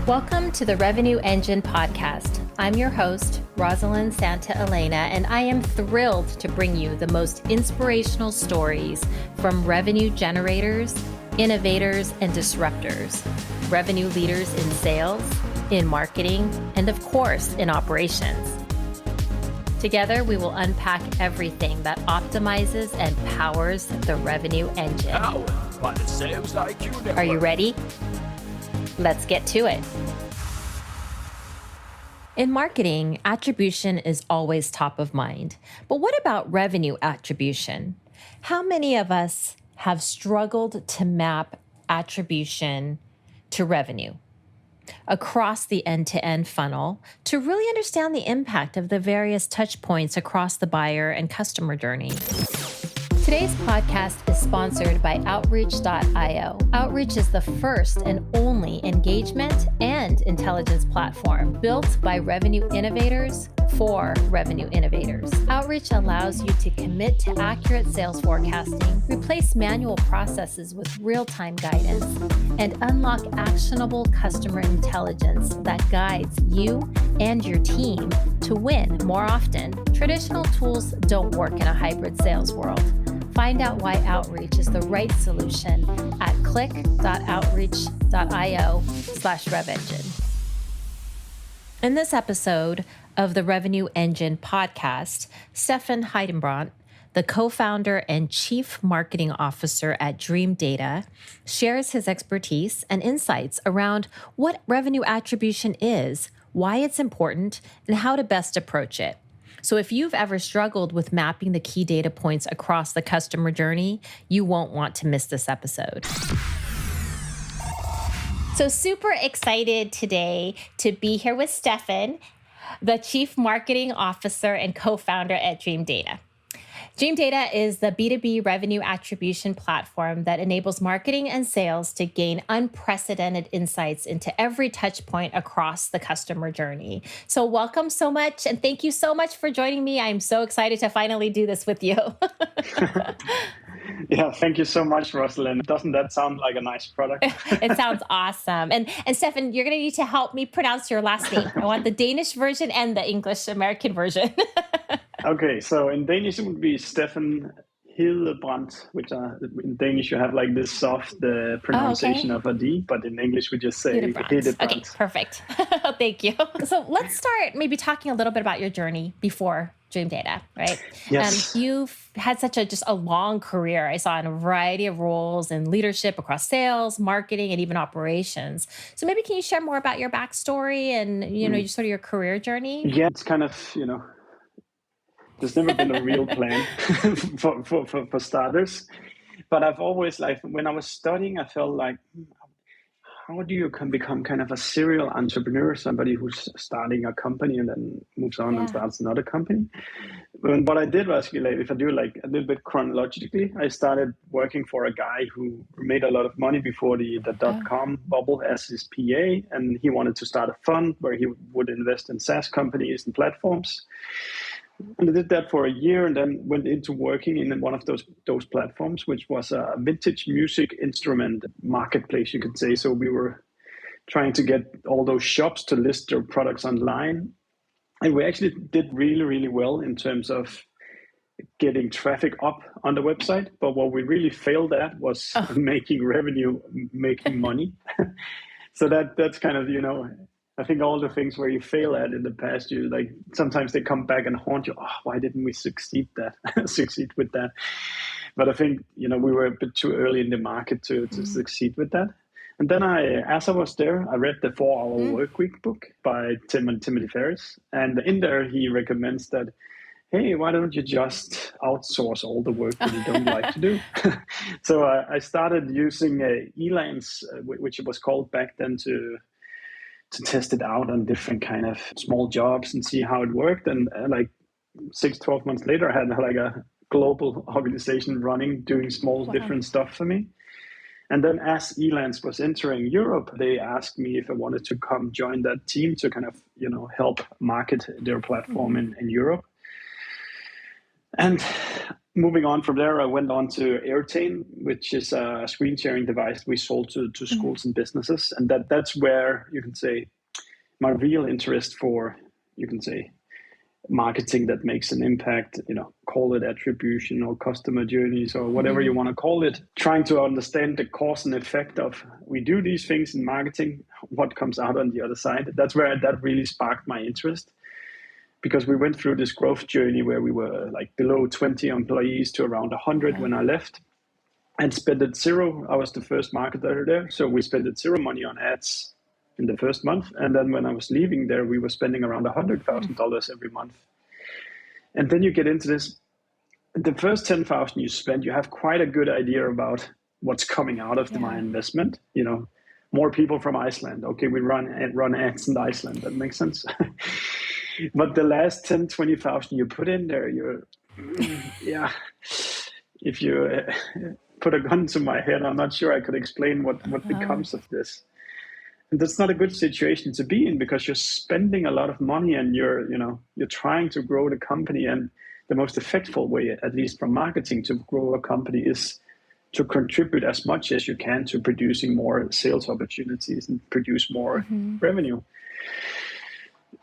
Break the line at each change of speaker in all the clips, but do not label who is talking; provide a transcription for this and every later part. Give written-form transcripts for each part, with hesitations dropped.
Welcome to the Revenue Engine podcast. I'm your host, Rosalyn Santa Elena, and I am thrilled to bring you the most inspirational stories from revenue generators, innovators, and disruptors, revenue leaders in sales, in marketing, and of course, in operations. Together, we will unpack everything that optimizes and powers the revenue engine.
Powered by the Sales IQ Network.
Are you ready? Let's get to it. In marketing, attribution is always top of mind. But what about revenue attribution? How many of us have struggled to map attribution to revenue across the end-to-end funnel to really understand the impact of the various touch points across the buyer and customer journey? Today's podcast is sponsored by Outreach.io. Outreach is the first and only engagement and intelligence platform built by revenue innovators for revenue innovators. Outreach allows you to commit to accurate sales forecasting, replace manual processes with real-time guidance, and unlock actionable customer intelligence that guides you and your team to win more often. Traditional tools don't work in a hybrid sales world. Find out why Outreach is the right solution at click.outreach.io/RevEngine. In this episode of the Revenue Engine podcast, Steffen Hedebrandt, the co-founder and chief marketing officer at Dreamdata, shares his expertise and insights around what revenue attribution is, why it's important, and how to best approach it. So if you've ever struggled with mapping the key data points across the customer journey, you won't want to miss this episode. So super excited today to be here with Steffen, the Chief Marketing Officer and co-founder at Dreamdata. Dreamdata is the B2B revenue attribution platform that enables marketing and sales to gain unprecedented insights into every touch point across the customer journey. So welcome so much, and thank you so much for joining me. I'm so excited to finally do this with you.
Yeah, thank you so much, Rosalyn. Doesn't that sound like a nice product?
It sounds awesome. And Steffen, you're going to need to help me pronounce your last name. I want the Danish version and the English American version.
Okay, so in Danish it would be Steffen Hedebrandt, which in Danish you have like this soft pronunciation of a D, but in English we just say Hedebrandt.
Okay, perfect. Thank you. So let's start maybe talking a little bit about your journey before Dreamdata, right?
Yes.
You've had just a long career. I saw in a variety of roles in leadership across sales, marketing, and even operations. So maybe can you share more about your backstory and, sort of your career journey?
Yeah, it's kind of, there's never been a real plan for starters. But I've always, when I was studying, I felt like, how do you become kind of a serial entrepreneur, somebody who's starting a company and then moves on and starts another company? And what I did was, if I do a little bit chronologically, I started working for a guy who made a lot of money before the dot-com bubble as his PA, and he wanted to start a fund where he would invest in SaaS companies and platforms. And I did that for a year and then went into working in one of those platforms, which was a vintage music instrument marketplace, you could say. So we were trying to get all those shops to list their products online. And we actually did really, really well in terms of getting traffic up on the website. But what we really failed at was making revenue, making money. So that's kind of, I think all the things where you fail at in the past, sometimes they come back and haunt you. Oh, why didn't we succeed with that? But I think, we were a bit too early in the market to succeed with that. And then as I was there, I read the 4-Hour Workweek book by Timothy Ferriss. And in there, he recommends that, hey, why don't you just outsource all the work that you don't like to do? So I started using Elance, which it was called back then, to test it out on different kind of small jobs and see how it worked. And 12 months later, I had a global organization running, doing different stuff for me. And then as Elance was entering Europe, they asked me if I wanted to come join that team to kind of, help market their platform in Europe. And moving on from there, I went on to Airtane, which is a screen sharing device we sold to schools and businesses. And that's where you can say my real interest for, you can say, marketing that makes an impact, call it attribution or customer journeys or whatever you want to call it, trying to understand the cause and effect of we do these things in marketing, what comes out on the other side. That's where that really sparked my interest, because we went through this growth journey where we were like below 20 employees to around 100 when I left, and spent it zero. I was the first marketer there, so we spent zero money on ads in the first month. And then when I was leaving there, we were spending around $100,000 every month. And then you get into this, the first 10,000 you spend, you have quite a good idea about what's coming out of my investment. More people from Iceland. Okay, we run ads in Iceland. That makes sense. But the last 10, 20,000 you put in there, if you put a gun to my head, I'm not sure I could explain what becomes of this. And that's not a good situation to be in, because you're spending a lot of money and you're trying to grow the company. And the most effective way, at least from marketing, to grow a company is to contribute as much as you can to producing more sales opportunities and produce more revenue.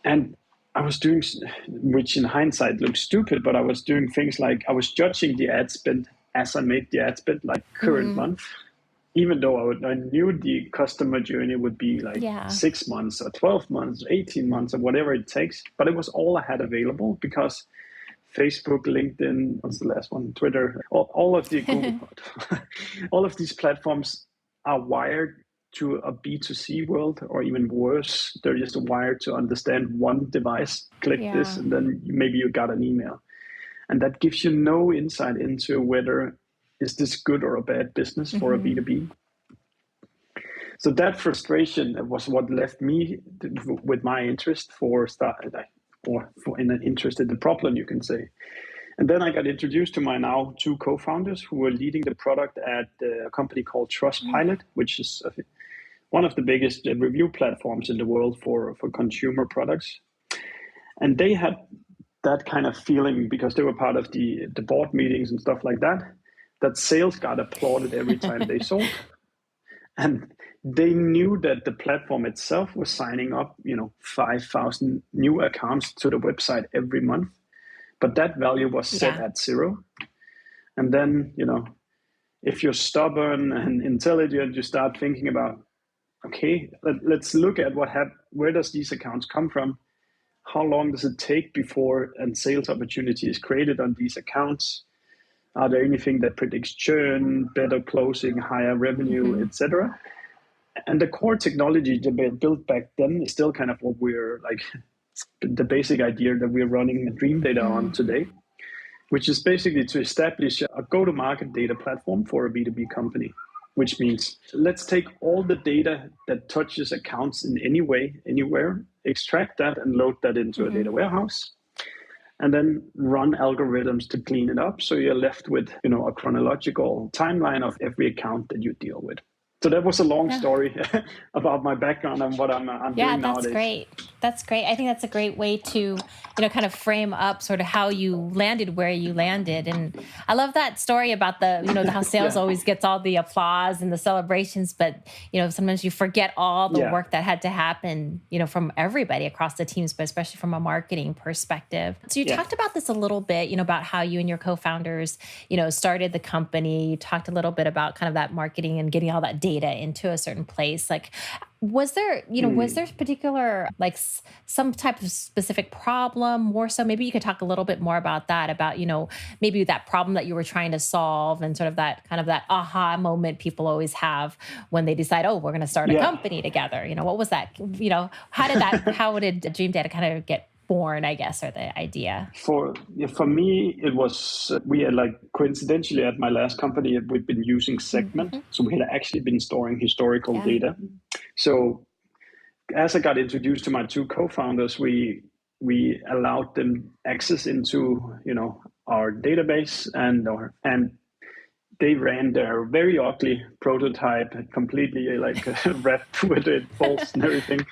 And I was doing, which in hindsight looks stupid, but I was doing things like I was judging the ad spend as I made the ad spend, like current month, even though I knew the customer journey would be like 6 months or 12 months, 18 months or whatever it takes. But it was all I had available, because Facebook, LinkedIn, what's the last one? Twitter, all of the Google, all of these platforms are wired to a B2C world, or even worse, they're just wired to understand one device, click this, and then maybe you got an email. And that gives you no insight into whether is this good or a bad business for a B2B. So that frustration was what left me with my interest an interest in the problem, you can say. And then I got introduced to my now two co-founders who were leading the product at a company called Trustpilot, which is one of the biggest review platforms in the world for consumer products. And they had that kind of feeling, because they were part of the board meetings and stuff like that, that sales got applauded every time they sold. And they knew that the platform itself was signing up, 5,000 new accounts to the website every month. But that value was set at zero. And then, if you're stubborn and intelligent, you start thinking about, okay, let's look at where does these accounts come from? How long does it take before a sales opportunity is created on these accounts? Are there anything that predicts churn, better closing, higher revenue, etc.? And the core technology that we built back then is still kind of what we're like, the basic idea that we're running Dreamdata on today, which is basically to establish a go-to-market data platform for a B2B company, which means let's take all the data that touches accounts in any way, anywhere, extract that and load that into a data warehouse, and then run algorithms to clean it up. So you're left with, a chronological timeline of every account that you deal with. So that was a long story about my background and what I'm doing nowadays.
That's great. That's great. I think that's a great way to, kind of frame up sort of how you landed where you landed. And I love that story about the, how sales always gets all the applause and the celebrations, but, sometimes you forget all the work that had to happen, from everybody across the teams, but especially from a marketing perspective. So you talked about this a little bit, about how you and your co-founders, started the company. You talked a little bit about kind of that marketing and getting all that data into a certain place. Like, was there, was there particular, like some type of specific problem more so? Maybe you could talk a little bit more about that, about, maybe that problem that you were trying to solve and sort of that kind of that aha moment people always have when they decide, oh, we're going to start a company together. What was that? How did Dreamdata kind of get born, I guess, or the idea?
For me, it was, we had coincidentally at my last company, we'd been using Segment. So we had actually been storing historical data. So as I got introduced to my two co-founders, we allowed them access into, our database and they ran their very ugly prototype, completely wrapped with it, bolts and everything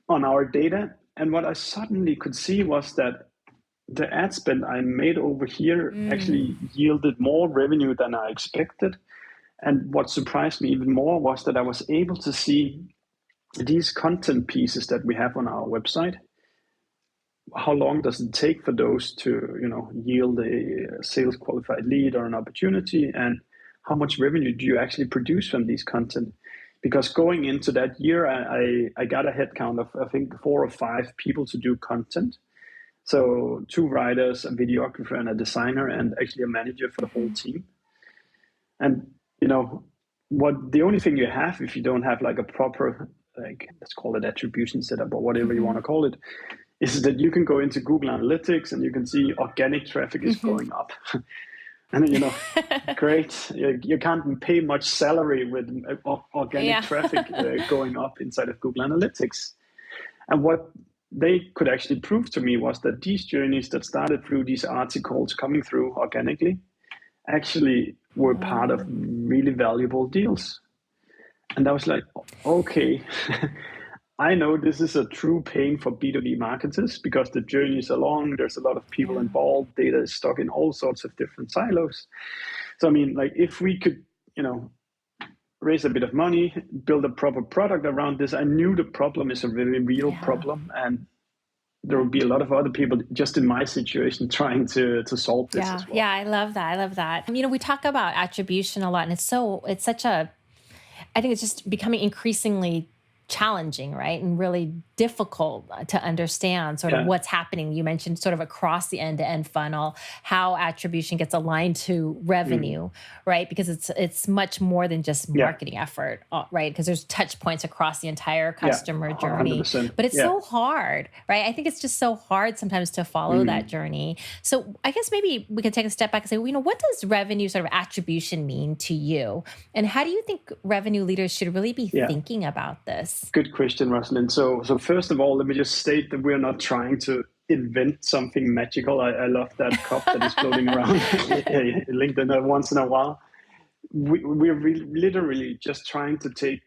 on our data. And what I suddenly could see was that the ad spend I made over here
Mm.
actually yielded more revenue than I expected. And what surprised me even more was that I was able to see these content pieces that we have on our website. How long does it take for those to, yield a sales qualified lead or an opportunity, and how much revenue do you actually produce from these content? Because going into that year, I got a headcount of I think 4 or 5 people to do content. So 2 writers, a videographer, and a designer, and actually a manager for the whole team. And what the only thing you have if you don't have like a proper, like, let's call it attribution setup or whatever you want to call it, is that you can go into Google Analytics and you can see organic traffic is going up. And great, you can't pay much salary with organic
Yeah.
traffic going up inside of Google Analytics. And what they could actually prove to me was that these journeys that started through these articles coming through organically actually were part of
Mm.
really valuable deals. And I was like, okay, I know this is a true pain for B2B marketers because the journeys are long, there's a lot of people
Yeah.
involved, data is stuck in all sorts of different silos. So, I mean, like, if we could, raise a bit of money, build a proper product around this, I knew the problem is a really real
Yeah.
problem. And there will be a lot of other people just in my situation trying to solve this
Yeah.
as well.
Yeah. I love that. I love that. We talk about attribution a lot, and it's such a, I think it's just becoming increasingly challenging, right? And really difficult to understand sort of
Yeah.
what's happening. You mentioned sort of across the end-to-end funnel, how attribution gets aligned to
Mm.
revenue, right? Because it's much more than just
Yeah.
marketing effort, right? Because there's touch points across the entire
Yeah.
customer journey.
100%.
But it's
Yeah.
so hard, right? I think it's just so hard sometimes to follow that
Mm.
journey. So I guess maybe we could take a step back and say, what does revenue sort of attribution mean to you? And how do you think revenue leaders should really be
Yeah.
thinking about this?
Good question, Rosalyn. So first of all, let me just state that we're not trying to invent something magical. I love that cup that is floating around LinkedIn once in a while. We're literally just trying to take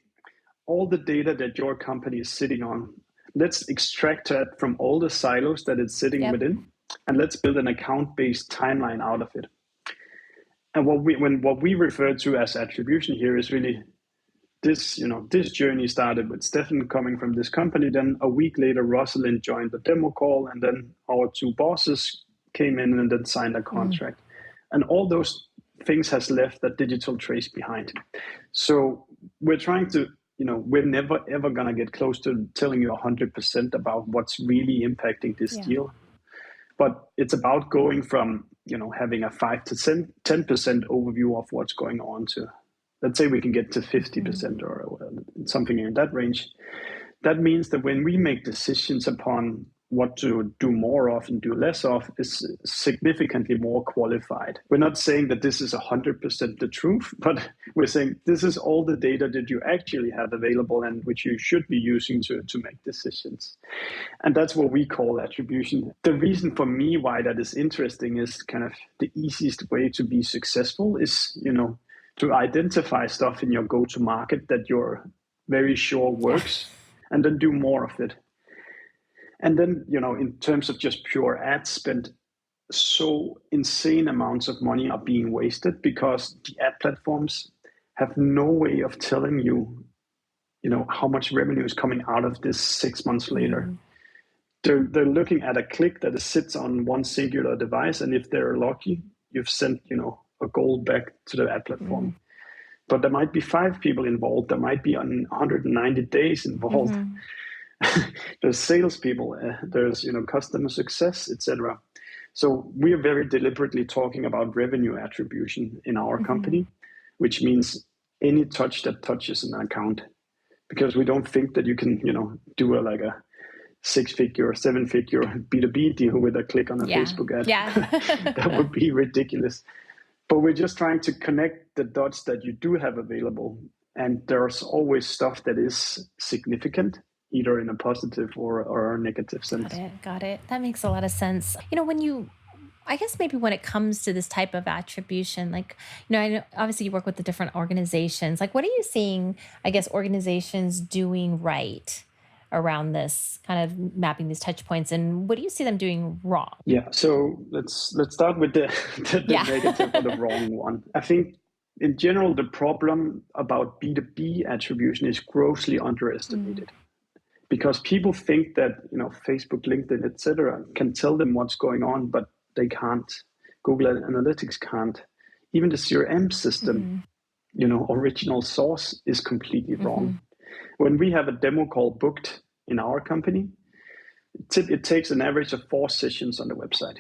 all the data that your company is sitting on. Let's extract that from all the silos that it's sitting
Yep.
within, and let's build an account-based timeline out of it. And what we refer to as attribution here is really this journey started with Steffen coming from this company. Then a week later, Rosalyn joined the demo call, and then our 2 bosses came in and then signed a
Mm.
contract. And all those things has left a digital trace behind. So we're trying to, we're never ever gonna get close to telling you 100% about what's really impacting this
Yeah.
deal. But it's about going from, having a 5 to 10% overview of what's going on to, let's say we can get to 50% or something in that range. That means that when we make decisions upon what to do more of and do less of is significantly more qualified. We're not saying that this is 100% the truth, but we're saying this is all the data that you actually have available and which you should be using to make decisions. And that's what we call attribution. The reason for me why that is interesting is kind of the easiest way to be successful is, to identify stuff in your go-to market that you're very sure
Yeah.
works and then do more of it. And then, in terms of just pure ad spend, so insane amounts of money are being wasted because the ad platforms have no way of telling you, how much revenue is coming out of this 6 months later.
Mm.
They're looking at a click that sits on one singular device, and if they're lucky, you've sent, a goal back to the ad
Mm.
platform. But there might be 5 people involved. There might be 190 days involved.
Mm-hmm.
There's salespeople. There's customer success, etc. So we are very deliberately talking about revenue attribution in our
Mm-hmm.
company, which means any touch that touches an account, because we don't think that you can do like a 6-figure or 7-figure B2B deal with a click on a
Yeah.
Facebook ad.
Yeah.
That would be ridiculous. But we're just trying to connect the dots that you do have available. And there's always stuff that is significant, either in a positive or a negative
Got
sense.
it. Got it. That makes a lot of sense. I guess maybe when it comes to this type of attribution, like, I know obviously you work with the different organizations. Like, what are you seeing, I guess, organizations doing right? around this kind of mapping these touch points, and what do you see them doing wrong?
Yeah, so let's start with the
Yeah.
negative or the wrong one. I think in general the problem about B2B attribution is grossly underestimated because people think that Facebook, LinkedIn, etc. can tell them what's going on, but they can't. Google Analytics can't. Even the CRM system, original source is completely wrong. When we have a demo call booked in our company, it takes an average of 4 sessions on the website.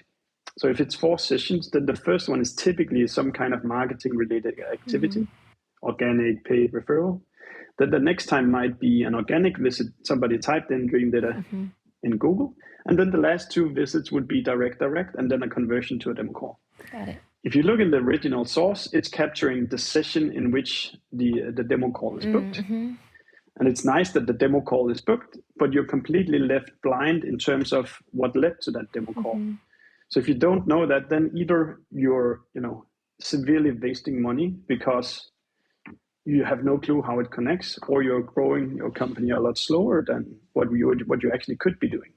So if it's 4 sessions, then the first one is typically some kind of marketing related activity, organic, paid, referral. Then the next time might be an organic visit. Somebody typed in Dreamdata in Google. And then the last 2 visits would be direct, and then a conversion to a demo call.
Got it.
If you look in the original source, it's capturing the session in which the demo call is booked. And it's nice that the demo call is booked, but you're completely left blind in terms of what led to that demo call. So if you don't know that, then either you're, severely wasting money because you have no clue how it connects, or you're growing your company a lot slower than what you actually could be doing.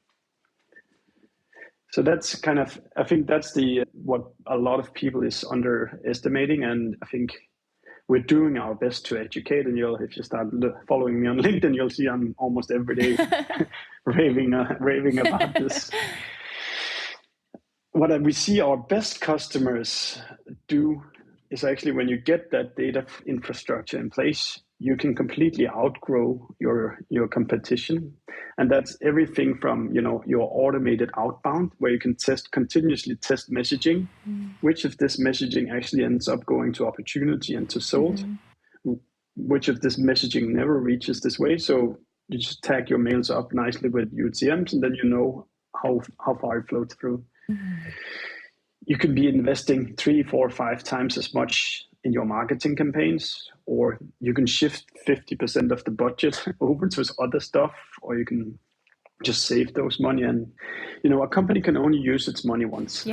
So that's kind of, I think that's what a lot of people is underestimating, and I think we're doing our best to educate. And if you start following me on LinkedIn, you'll see I'm almost every day raving about this. What we see our best customers do is actually when you get that data infrastructure in place, you can completely outgrow your competition. And that's everything from your automated outbound, where you can continuously test messaging, which of this messaging actually ends up going to opportunity and to sold, which of this messaging never reaches this way. So you just tag your mails up nicely with UTMs, and then you know how far it flowed through. You could be investing 3, 4, 5 times as much in your marketing campaigns, or you can shift 50% of the budget over to other stuff, or you can just save those money. And a company can only use its money once.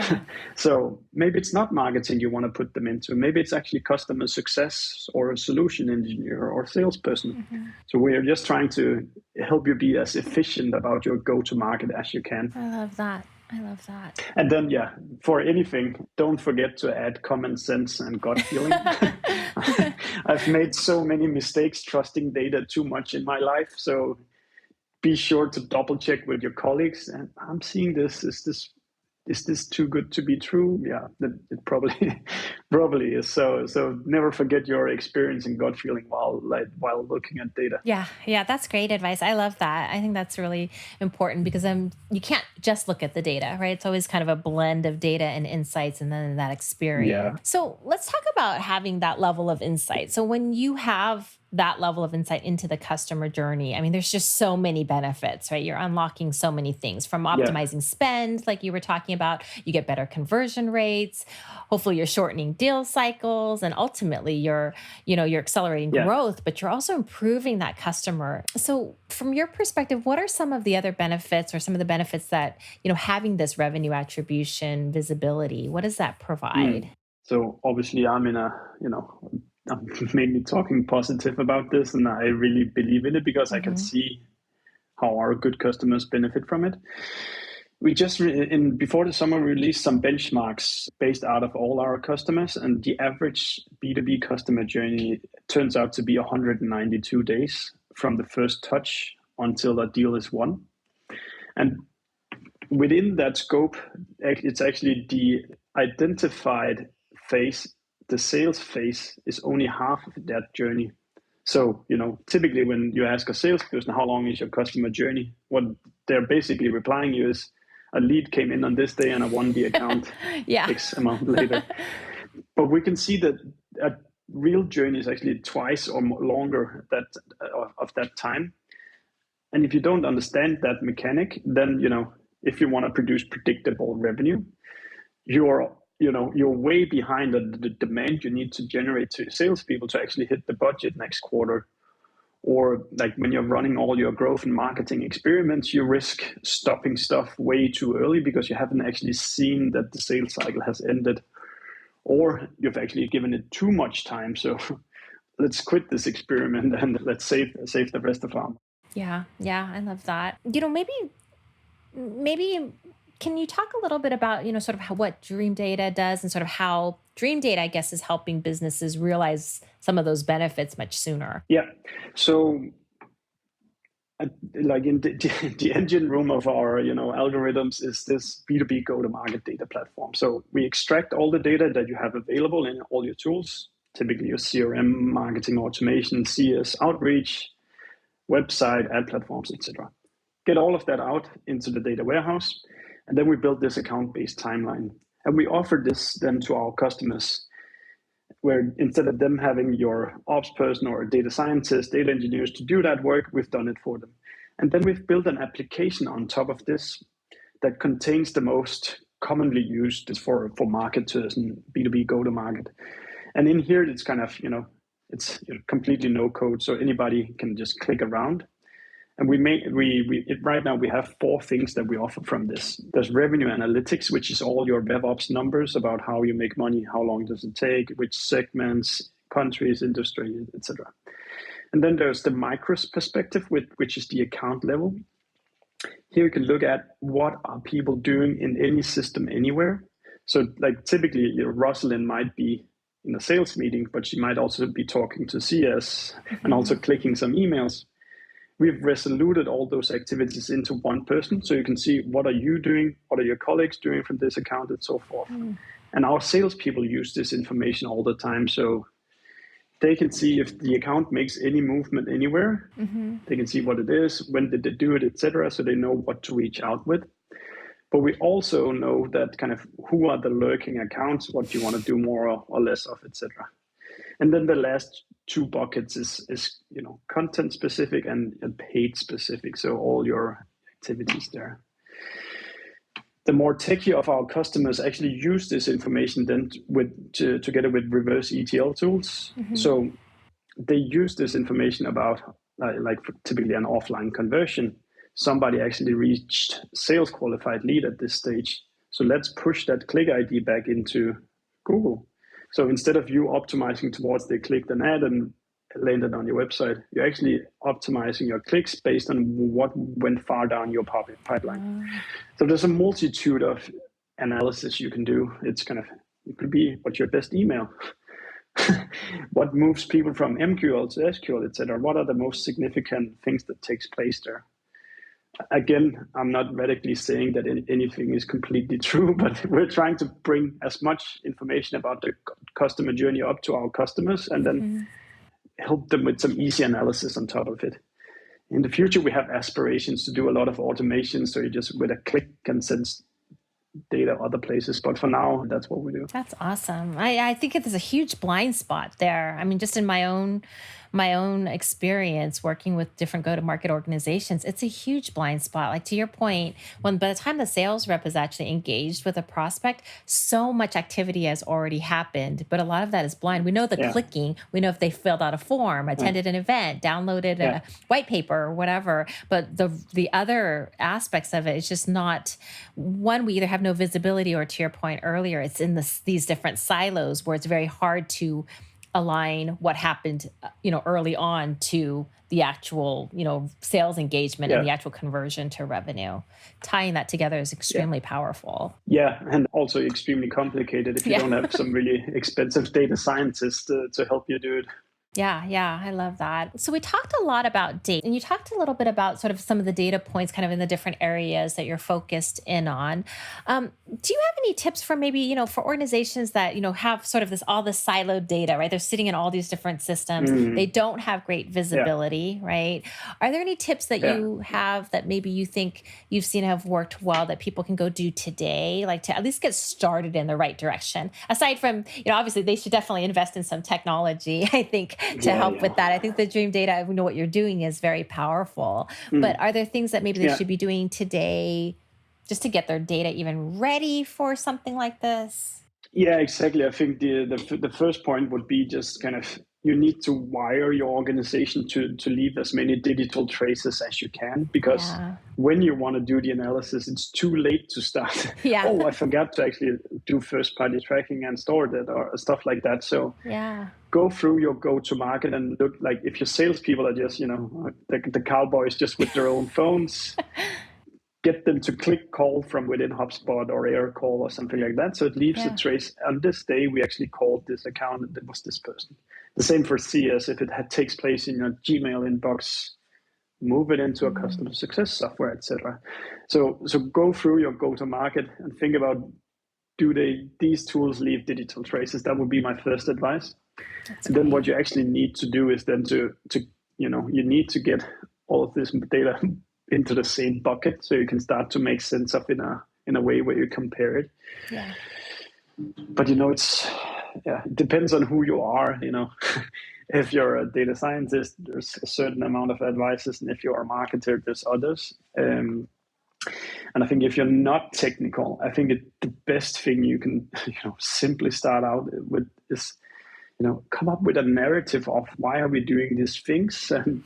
So maybe it's not marketing you want to put them into. Maybe it's actually customer success or a solution engineer or salesperson. So we're just trying to help you be as efficient about your go-to-market as you can.
I love that.
And then, for anything, don't forget to add common sense and gut feeling. I've made so many mistakes trusting data too much in my life. So be sure to double check with your colleagues. And I'm seeing this. Is this too good to be true? Yeah, it probably is. So never forget your experience and gut feeling while looking at data.
Yeah, that's great advice. I love that. I think that's really important because you can't just look at the data, right? It's always kind of a blend of data and insights and then that experience.
Yeah.
So let's talk about having that level of insight. So when you have that level of insight into the customer journey, I mean, there's just so many benefits, right? You're unlocking so many things from optimizing spend, like you were talking about. You get better conversion rates. Hopefully you're shortening deal cycles, and ultimately you're accelerating growth, but you're also improving that customer. So from your perspective, what are some of the other benefits or some of the benefits that, having this revenue attribution visibility, what does that provide?
So obviously I'm I'm mainly talking positive about this, and I really believe in it because I can see how our good customers benefit from it. We just before the summer released some benchmarks based out of all our customers, and the average B2B customer journey turns out to be 192 days from the first touch until a deal is won. And within that scope, it's actually the identified phase. The sales phase is only half of that journey. So, typically when you ask a salesperson, how long is your customer journey? What they're basically replying you is, a lead came in on this day and I won the account X amount later. But we can see that a real journey is actually twice or more longer of that time. And if you don't understand that mechanic, then, if you want to produce predictable revenue, you're way behind the demand you need to generate to salespeople to actually hit the budget next quarter. Or like when you're running all your growth and marketing experiments, you risk stopping stuff way too early because you haven't actually seen that the sales cycle has ended, or you've actually given it too much time. So let's quit this experiment and let's save the rest of our.
Yeah, yeah, I love that. Maybe can you talk a little bit about, sort of what Dream Data does and sort of how Dream Data, I guess, is helping businesses realize some of those benefits much sooner?
Yeah. So like in the engine room of our algorithms is this B2B go-to-market data platform. So we extract all the data that you have available in all your tools, typically your CRM, marketing automation, CS, outreach, website, ad platforms, etc. Get all of that out into the data warehouse, and then we build this account-based timeline. And we offer this then to our customers, where instead of them having your ops person or a data scientist, data engineers to do that work, we've done it for them. And then we've built an application on top of this that contains the most commonly used for marketers and B2B go-to-market. And in here, it's kind of, it's completely no code, so anybody can just click around. And right now we have 4 things that we offer from this. There's revenue analytics, which is all your RevOps numbers about how you make money, how long does it take, which segments, countries, industry, etc. And then there's the micro perspective, which is the account level. Here you can look at what are people doing in any system anywhere. So like typically Rosalyn might be in a sales meeting, but she might also be talking to CS and also clicking some emails. We've resoluted all those activities into one person. So you can see what are you doing, what are your colleagues doing from this account, and so forth. And our salespeople use this information all the time. So they can see if the account makes any movement anywhere. They can see what it is, when did they do it, etc. So they know what to reach out with. But we also know that kind of who are the lurking accounts, what do you want to do more or less of, etc. And then the last 2 buckets is content specific and paid specific. So all your activities there. The more techy of our customers actually use this information then together with reverse ETL tools. So they use this information about like typically an offline conversion. Somebody actually reached sales qualified lead at this stage. So let's push that click ID back into Google. So instead of you optimizing towards they clicked an ad and landed on your website, you're actually optimizing your clicks based on what went far down your pipeline. So there's a multitude of analysis you can do. It's kind of, it could be what's your best email, what moves people from MQL to SQL, etc. What are the most significant things that takes place there? Again, I'm not radically saying that anything is completely true, but we're trying to bring as much information about the customer journey up to our customers and then help them with some easy analysis on top of it. In the future, we have aspirations to do a lot of automation, so you just with a click can send data other places. But for now, that's what we do.
That's awesome. I think there's a huge blind spot there. I mean, just in my own experience working with different go-to-market organizations, it's a huge blind spot. Like to your point, when by the time the sales rep is actually engaged with a prospect, so much activity has already happened, but a lot of that is blind. We know the clicking, we know if they filled out a form, attended an event, downloaded a white paper or whatever, but the other aspects of it is just not one. We either have no visibility, or to your point earlier, it's in these different silos where it's very hard to align what happened, early on to the actual, sales engagement and the actual conversion to revenue. Tying that together is extremely powerful.
Yeah, and also extremely complicated if you don't have some really expensive data scientists to help you do it.
Yeah, I love that. So we talked a lot about data, and you talked a little bit about sort of some of the data points kind of in the different areas that you're focused in on. Do you have any tips for maybe, for organizations that, have sort of all this siloed data, right? They're sitting in all these different systems. They don't have great visibility, right? Are there any tips that you have that maybe you think you've seen have worked well that people can go do today, like to at least get started in the right direction? Aside from, obviously they should definitely invest in some technology, I think, to help with that. I think the Dream Data, what you're doing is very powerful. But are there things that maybe they should be doing today just to get their data even ready for something like this?
Yeah, exactly. I think the first point would be just kind of you need to wire your organization to leave as many digital traces as you can, because when you want to do the analysis, it's too late to start. Oh, I forgot to actually do first-party tracking and store that or stuff like that. So go through your go-to-market and look, like if your salespeople are just, the cowboys just with their own phones, get them to click call from within HubSpot or Aircall or something like that. So it leaves a trace. On this day, we actually called this account and it was this person. The same for CS. If it takes place in your Gmail inbox, move it into a customer success software, etc. So go through your go-to-market and think about, these tools leave digital traces? That would be my first advice. That's and great. Then what you actually need to do is then to you need to get all of this data into the same bucket so you can start to make sense of it in a way where you compare it. Yeah. But it depends on who you are. If you're a data scientist, there's a certain amount of advices, and if you're a marketer, there's others. And I think if you're not technical, I think the best thing you can simply start out with is come up with a narrative of why are we doing these things, and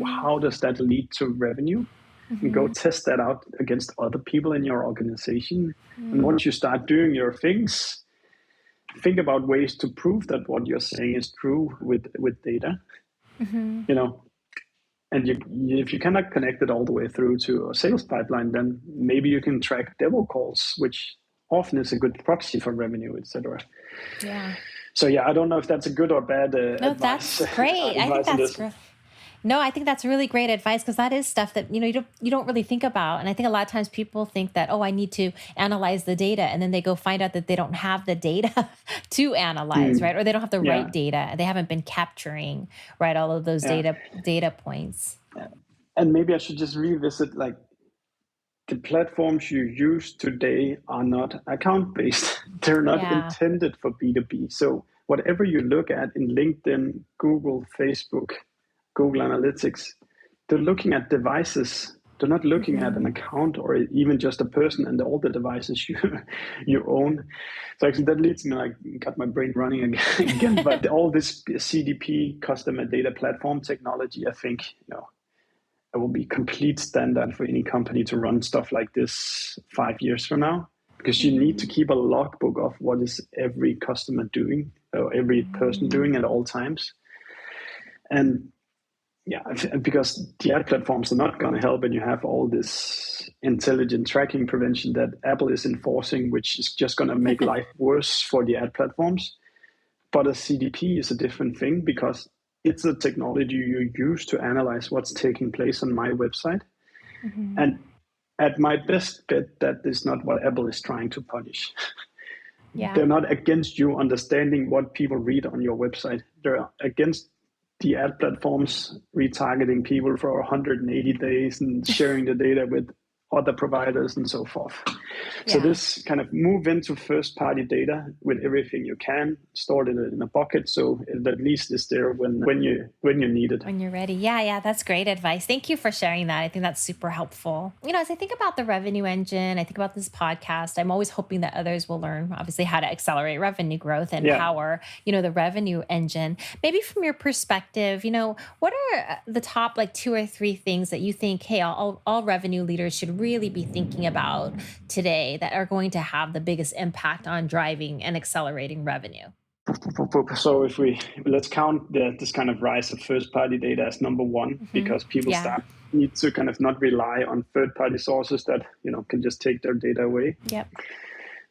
how does that lead to revenue, and go test that out against other people in your organization. And once you start doing your things, think about ways to prove that what you're saying is true with data. And if you cannot connect it all the way through to a sales pipeline, then maybe you can track demo calls, which often is a good proxy for revenue, etc. Yeah. So I don't know if that's a good or bad advice.
That's great. I think that's great. No, I think that's really great advice, because that is stuff that you don't really think about. And I think a lot of times people think that, I need to analyze the data, and then they go find out that they don't have the data to analyze, right? Or they don't have the right data. They haven't been capturing, right, all of those data points. Yeah.
And maybe I should just revisit, like, the platforms you use today are not account-based. They're not intended for B2B. So whatever you look at in LinkedIn, Google, Facebook, Google Analytics, they're looking at devices. They're not looking at an account or even just a person and all the devices you own. So actually that leads me, got my brain running again. But all this CDP, customer data platform technology, I think, it will be complete standard for any company to run stuff like this 5 years from now, because you need to keep a logbook of what is every customer doing or every person doing at all times. And because the ad platforms are not going to help, and you have all this intelligent tracking prevention that Apple is enforcing, which is just going to make life worse for the ad platforms. But a CDP is a different thing, because it's a technology you use to analyze what's taking place on my website. And at my best bet, that is not what Apple is trying to punish. They're not against you understanding what people read on your website. They're against the ad platforms retargeting people for 180 days and sharing the data with other providers and so forth. So this kind of move into first-party data with everything you can, stored it in a bucket, so it at least is there when you need it.
When you're ready. Yeah, that's great advice. Thank you for sharing that. I think that's super helpful. As I think about the revenue engine, I think about this podcast, I'm always hoping that others will learn, obviously, how to accelerate revenue growth and power, the revenue engine. Maybe from your perspective, what are the top 2 or 3 things that you think, hey, all revenue leaders should really be thinking about today that are going to have the biggest impact on driving and accelerating revenue?
So let's count this kind of rise of first-party data as number one, because people need to kind of not rely on third-party sources that can just take their data away. Yep.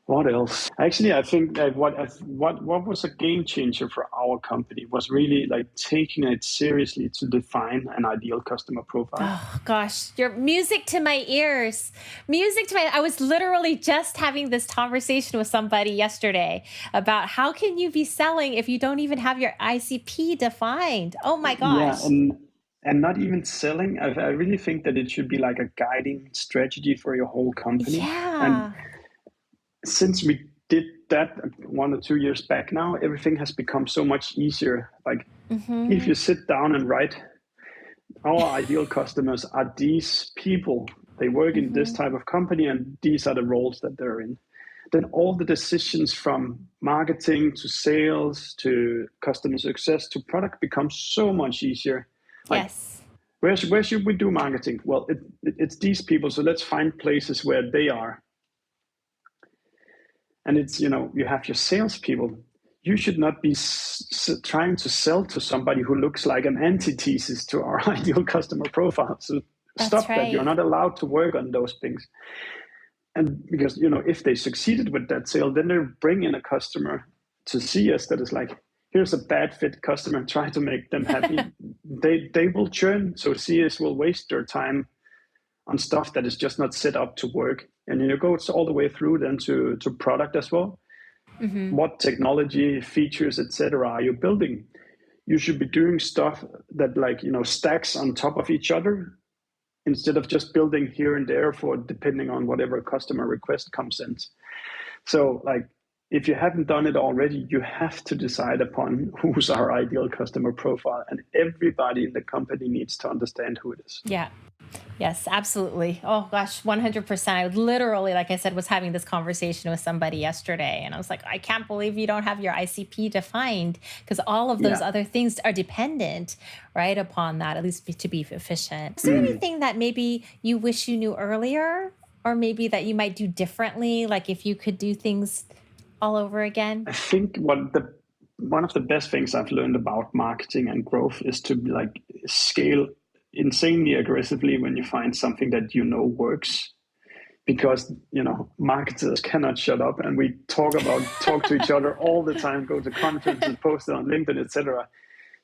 What else? Actually, I think that what was a game changer for our company was really taking it seriously to define an ideal customer profile.
Oh gosh, your music to my ears. I was literally just having this conversation with somebody yesterday about how can you be selling if you don't even have your ICP defined? Oh my gosh.
Yeah, and not even selling. I really think that it should be like a guiding strategy for your whole company.
Yeah.
And since we did that 1 or 2 years back now, everything has become so much easier. If you sit down and write, our ideal customers are these people. They work in this type of company, and these are the roles that they're in. Then all the decisions from marketing to sales to customer success to product become so much easier.
Yes.
Where should we do marketing? Well, it's these people, so let's find places where they are. And it's, you have your salespeople. you should not be trying to sell to somebody who looks like an antithesis to our ideal customer profile. So stop that. You're not allowed to work on those things. And because, if they succeeded with that sale, then they bring in a customer to see us that is like, here's a bad fit customer, try to make them happy. they will churn. So CS will waste their time on stuff that is just not set up to work. And it goes all the way through then to product as well. Mm-hmm. What technology, features, etc. are you building? You should be doing stuff that stacks on top of each other, instead of just building here and there for depending on whatever customer request comes in. So if you haven't done it already, you have to decide upon who's our ideal customer profile, and everybody in the company needs to understand who it is.
Yeah. Yes, absolutely. Oh gosh, 100%. I literally, like I said, was having this conversation with somebody yesterday, and I was like, I can't believe you don't have your ICP defined, because all of those other things are dependent, right, upon that, at least to be efficient. Is there anything that maybe you wish you knew earlier, or maybe that you might do differently, like if you could do things all over again?
I think one of the best things I've learned about marketing and growth is to scale insanely aggressively when you find something that works, because marketers cannot shut up, and we talk to each other all the time, go to conferences, post it on LinkedIn, etc.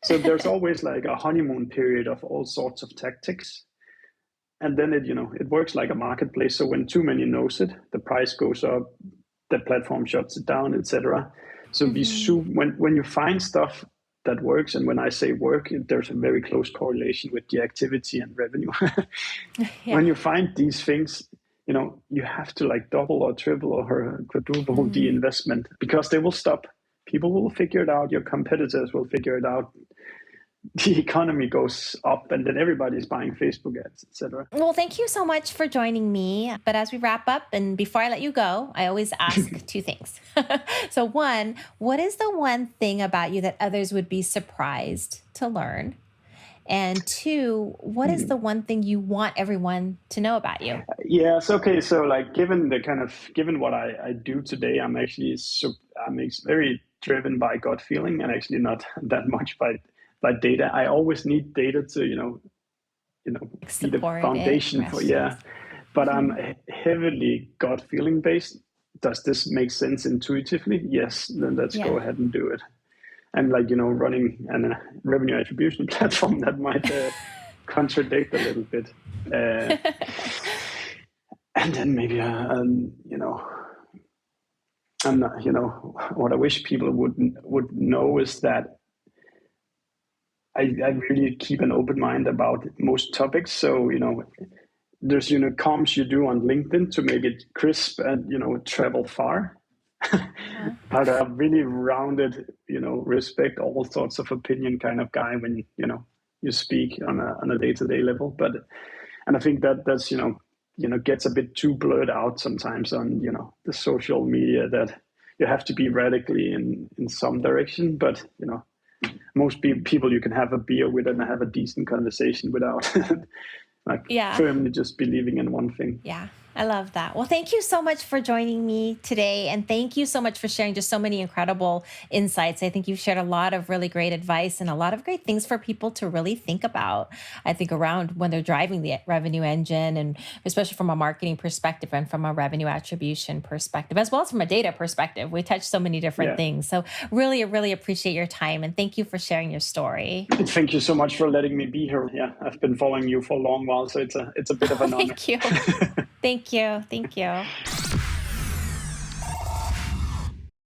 So there's always a honeymoon period of all sorts of tactics, and then it works like a marketplace. So when too many knows it, the price goes up, the platform shuts it down, etc. So when you find stuff that works, and when I say work, there's a very close correlation with the activity and revenue. When you find these things, you have to double or triple or quadruple the investment, because they will stop. People will figure it out. Your competitors will figure it out. The economy goes up, and then everybody's buying Facebook ads, etc.
Well, thank you so much for joining me. But as we wrap up, and before I let you go, I always ask two things. So one, what is the one thing about you that others would be surprised to learn? And two, what is the one thing you want everyone to know about you?
Yes. Okay. So given what I do today, I'm very driven by gut feeling, and actually not that much by data. I always need data to, be the foundation for, but I'm heavily gut feeling based. Does this make sense intuitively? Yes, then let's go ahead and do it. And running a revenue attribution platform, that might contradict a little bit. And then maybe, I'm not, what I wish people would know is that I really keep an open mind about most topics. So, there's, comms you do on LinkedIn to make it crisp and, travel far. But a really rounded, respect all sorts of opinion kind of guy when, you speak on a day-to-day level. And I think that's, gets a bit too blurred out sometimes on, the social media, that you have to be radically in some direction. But, most people you can have a beer with and have a decent conversation without firmly just believing in one thing.
Yeah, I love that. Well, thank you so much for joining me today. And thank you so much for sharing just so many incredible insights. I think you've shared a lot of really great advice and a lot of great things for people to really think about, I think, around when they're driving the revenue engine, and especially from a marketing perspective and from a revenue attribution perspective, as well as from a data perspective. We touched so many different things. So really, really appreciate your time. And thank you for sharing your story.
Thank you so much for letting me be here. Yeah, I've been following you for a long while, so it's a bit of an honor.
Thank you. Thank you.